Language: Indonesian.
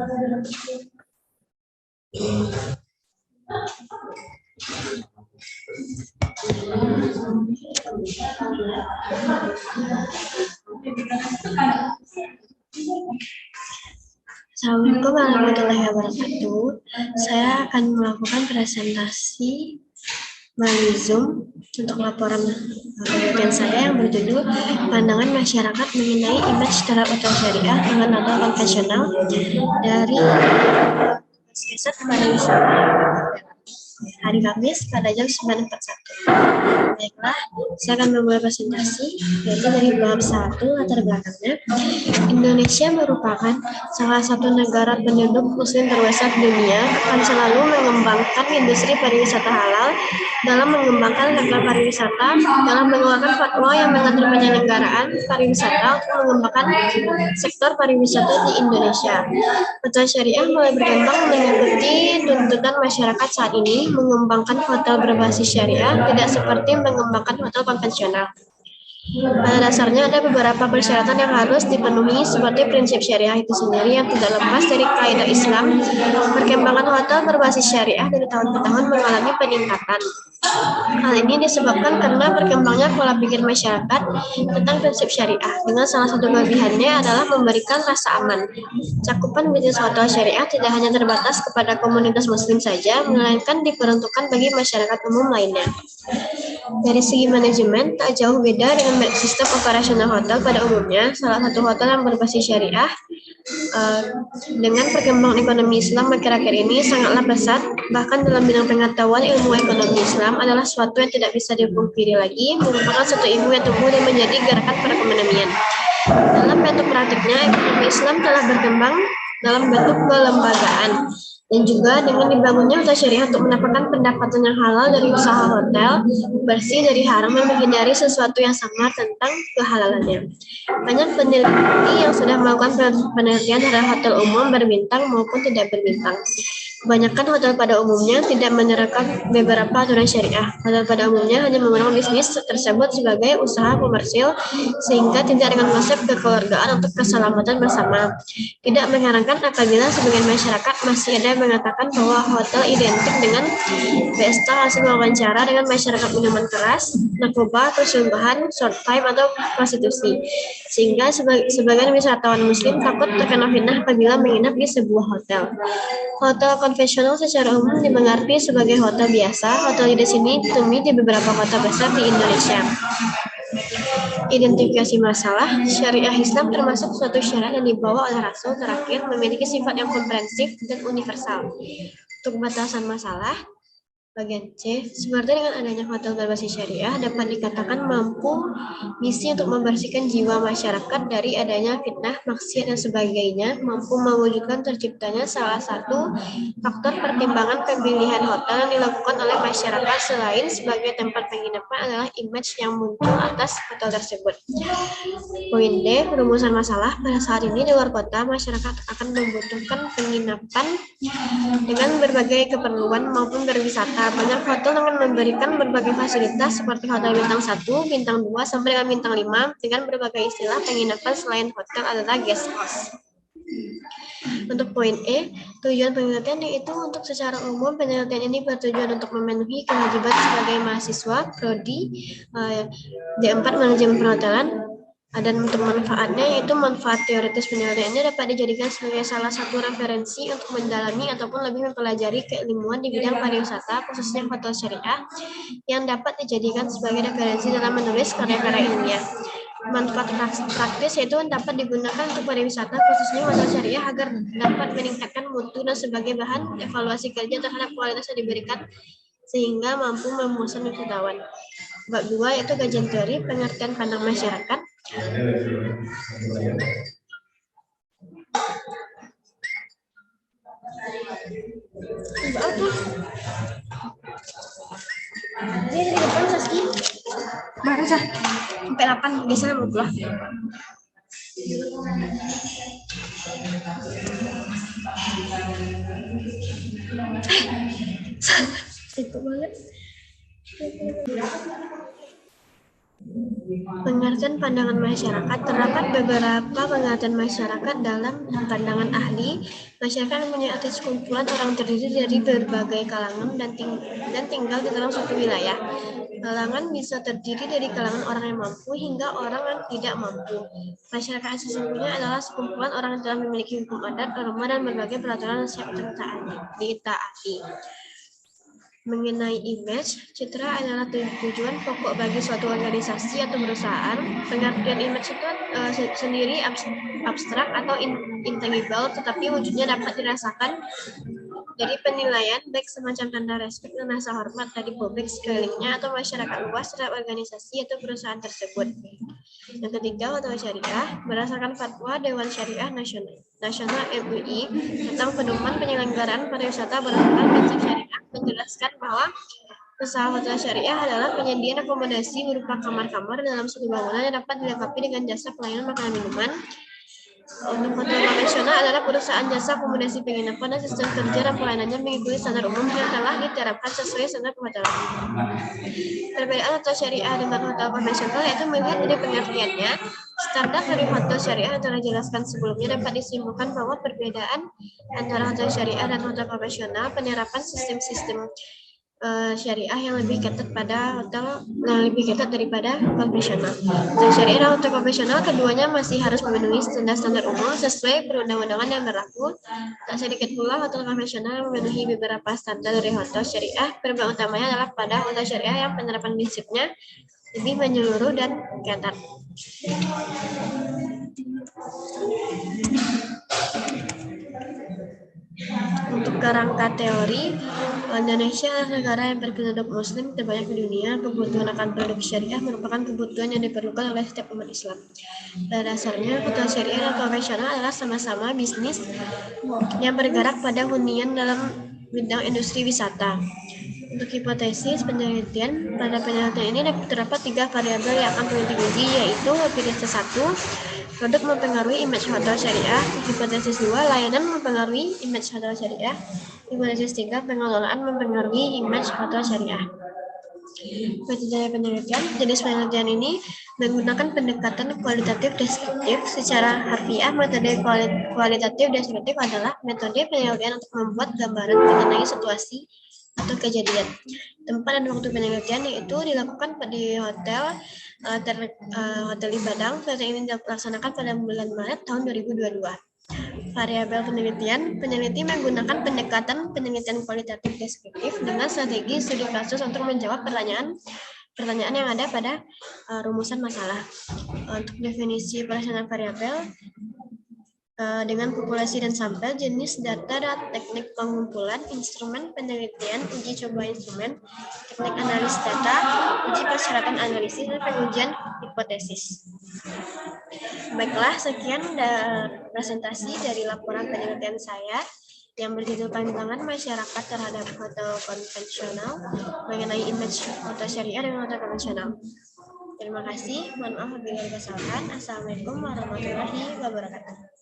Assalamualaikum warahmatullahi wabarakatuh. Saya akan melakukan presentasi melalui Zoom untuk laporan penelitian saya yang berjudul Pandangan Masyarakat Mengenai Image Terhadap Hotel Syariah dengan Hotel Konvensional dari Riset Pariwisata hari Kamis pada jam 9.41. Baiklah, saya akan memulai presentasi, yaitu dari bab 1 latar belakangnya. Indonesia merupakan salah satu negara penduduk muslim terbesar di dunia, akan selalu mengembangkan industri pariwisata halal dalam mengembangkan sektor pariwisata, dalam mengeluarkan fatwa yang mengatur penyelenggaraan pariwisata untuk mengembangkan sektor pariwisata di Indonesia. Hotel syariah mulai berkembang mengikuti tuntutan masyarakat saat ini. Mengembangkan hotel berbasis syariah tidak seperti mengembangkan hotel konvensional. Pada dasarnya ada beberapa persyaratan yang harus dipenuhi seperti prinsip syariah itu sendiri yang tidak lepas dari kaidah Islam. Perkembangan hotel berbasis syariah dari tahun ke tahun mengalami peningkatan. Hal ini disebabkan karena berkembangnya pola pikir masyarakat tentang prinsip syariah, dengan salah satu kelebihannya adalah memberikan rasa aman. Cakupan bisnis hotel syariah tidak hanya terbatas kepada komunitas muslim saja, melainkan diperuntukkan bagi masyarakat umum lainnya. Dari segi manajemen, tak jauh beda dengan sistem operasional hotel pada umumnya. Salah satu hotel yang berbasis syariah dengan perkembangan ekonomi Islam akhir-akhir ini sangatlah pesat. Bahkan dalam bidang pengetahuan ilmu ekonomi Islam adalah suatu yang tidak bisa dipungkiri lagi, merupakan suatu ilmu yang tumbuh dan menjadi gerakan perekonomian. Dalam bentuk praktiknya, ekonomi Islam telah berkembang dalam bentuk kelembagaan, dan juga dengan dibangunnya hotel syariah untuk mendapatkan pendapatan yang halal dari usaha hotel, bersih dari haram dan menghindari sesuatu yang samar tentang kehalalannya. Banyak peneliti yang sudah melakukan penelitian terhadap hotel umum berbintang maupun tidak berbintang. Kebanyakan hotel pada umumnya tidak menerapkan beberapa aturan syariah. Hotel pada umumnya hanya menggunakan bisnis tersebut sebagai usaha komersil, sehingga tidak dengan konsep kekeluargaan untuk keselamatan bersama. Tidak mengherankan apabila sebagian masyarakat masih ada yang mengatakan bahwa hotel identik dengan pesta hasil wawancara dengan masyarakat minuman keras, narkoba, perselingkuhan, short time, atau prostitusi. Sehingga sebagian wisatawan muslim takut terkena fitnah apabila menginap di sebuah hotel. Hotel konvensional secara umum dimengerti sebagai hotel biasa. Hotel di sini ditemui di beberapa kota besar di Indonesia. Identifikasi masalah, syariah Islam termasuk suatu syariat yang dibawa oleh Rasul terakhir, memiliki sifat yang komprehensif dan universal. Untuk batasan masalah, bagian C, seperti dengan adanya hotel berbasis syariah dapat dikatakan mampu misi untuk membersihkan jiwa masyarakat dari adanya fitnah, maksiat, dan sebagainya, mampu mewujudkan terciptanya salah satu faktor pertimbangan pemilihan hotel yang dilakukan oleh masyarakat selain sebagai tempat penginapan adalah image yang muncul atas hotel tersebut. Poin D, perumusan masalah. Pada saat ini di luar kota, masyarakat akan membutuhkan penginapan dengan berbagai keperluan maupun berwisata. Banyak hotel dengan memberikan berbagai fasilitas seperti hotel bintang 1, bintang 2, sampai dengan bintang 5 dengan berbagai istilah penginapan selain hotel adalah guest house. Untuk poin E, tujuan penelitian yaitu untuk secara umum penelitian ini bertujuan untuk memenuhi kewajiban sebagai mahasiswa prodi D4 manajemen perhotelan, dan untuk manfaatnya yaitu manfaat teoritis penelitiannya dapat dijadikan sebagai salah satu referensi untuk mendalami ataupun lebih mempelajari keilmuan di bidang pariwisata khususnya hotel syariah yang dapat dijadikan sebagai referensi dalam menulis karya-karya ilmiah. Manfaat praktis yaitu dapat digunakan untuk pariwisata khususnya hotel syariah agar dapat meningkatkan mutu dan sebagai bahan evaluasi kerja terhadap kualitas yang diberikan sehingga mampu memuaskan wisatawan. Bab 2 yaitu kajian teori pengertian pandang masyarakat. Ini di depan Saski. Baru sah. Sampai 8 biasanya mau pulang. Itu banget. Pengertian pandangan masyarakat. Terdapat beberapa pengertian masyarakat dalam pandangan ahli. Masyarakat mempunyai arti sekumpulan orang terdiri dari berbagai kalangan dan tinggal di dalam suatu wilayah. Kalangan bisa terdiri dari kalangan orang yang mampu hingga orang yang tidak mampu. Masyarakat yang sesungguhnya adalah sekumpulan orang yang telah memiliki hukum adat, norma, dan berbagai peraturan yang siap ditaati. Mengenai image, citra adalah tujuan pokok bagi suatu organisasi atau perusahaan. Pengertian image itu sendiri abstrak atau intangible, tetapi wujudnya dapat dirasakan dari penilaian baik semacam tanda respek dan rasa hormat dari publik sekelilingnya atau masyarakat luas terhadap organisasi atau perusahaan tersebut. Yang ketiga, fatwa syariah. Berdasarkan fatwa Dewan Syariah Nasional MUI tentang pedoman penyelenggaraan pariwisata berdasarkan prinsip syariah menjelaskan bahwa usaha hotel syariah adalah penyediaan akomodasi berupa kamar-kamar dalam suatu bangunan yang dapat dilengkapi dengan jasa pelayanan makanan minuman. Untuk hotel konvensional adalah perusahaan jasa akomodasi penginapan dan sistem kerja dan pelayanannya mengikuti standar umum yang telah diterapkan sesuai standar perhotelan. Perbedaan hotel syariah dengan hotel konvensional yaitu melihat dari pengertiannya. Standar dari hotel syariah yang telah dijelaskan sebelumnya dapat disimpulkan bahwa perbedaan antara hotel syariah dan hotel konvensional penerapan sistem-sistem syariah yang lebih ketat daripada konvensional. Hotel syariah dan hotel konvensional keduanya masih harus memenuhi standar-standar umum sesuai perundang-undangan yang berlaku. Tak sedikit pula hotel konvensional memenuhi beberapa standar dari hotel syariah. Perbedaan utamanya adalah pada hotel syariah yang penerapan prinsipnya lebih menyeluruh dan ketat. Untuk kerangka teori, Indonesia adalah negara yang berpenduduk muslim terbanyak di dunia. Kebutuhan akan produk syariah merupakan kebutuhan yang diperlukan oleh setiap umat Islam. Pada dasarnya, hotel syariah dan konvensional adalah sama-sama bisnis yang bergerak pada hunian dalam bidang industri wisata. Untuk hipotesis penelitian, pada penelitian ini terdapat 3 variabel yang akan diuji, yaitu hipotesis 1, produk mempengaruhi image hotel syariah. Hipotesis 2, layanan mempengaruhi image hotel syariah. Hipotesis 3, pengelolaan mempengaruhi image hotel syariah. Metode penelitian. Jenis penelitian ini menggunakan pendekatan kualitatif deskriptif. Secara harfiah, metode kualitatif deskriptif adalah metode penelitian untuk membuat gambaran mengenai situasi atau kejadian, tempat dan waktu penelitian, yaitu dilakukan di Hotel di Padang. Penelitian ini dilaksanakan pada bulan Maret tahun 2022. Variabel penelitian. Peneliti menggunakan pendekatan penelitian kualitatif deskriptif dengan strategi studi kasus untuk menjawab pertanyaan yang ada pada rumusan masalah. Untuk definisi pelaksanaan variabel, dengan populasi dan sampel, jenis data dan teknik pengumpulan, instrumen penelitian, uji coba instrumen, teknik analis data, uji persyaratan analisis, dan pengujian hipotesis. Baiklah, sekian presentasi dari laporan penelitian saya yang berjudul Pandangan Masyarakat Terhadap Hotel Konvensional mengenai image hotel syariah dan hotel konvensional. Terima kasih. Mohon maaf apabila ada kesalahan. Assalamualaikum warahmatullahi wabarakatuh.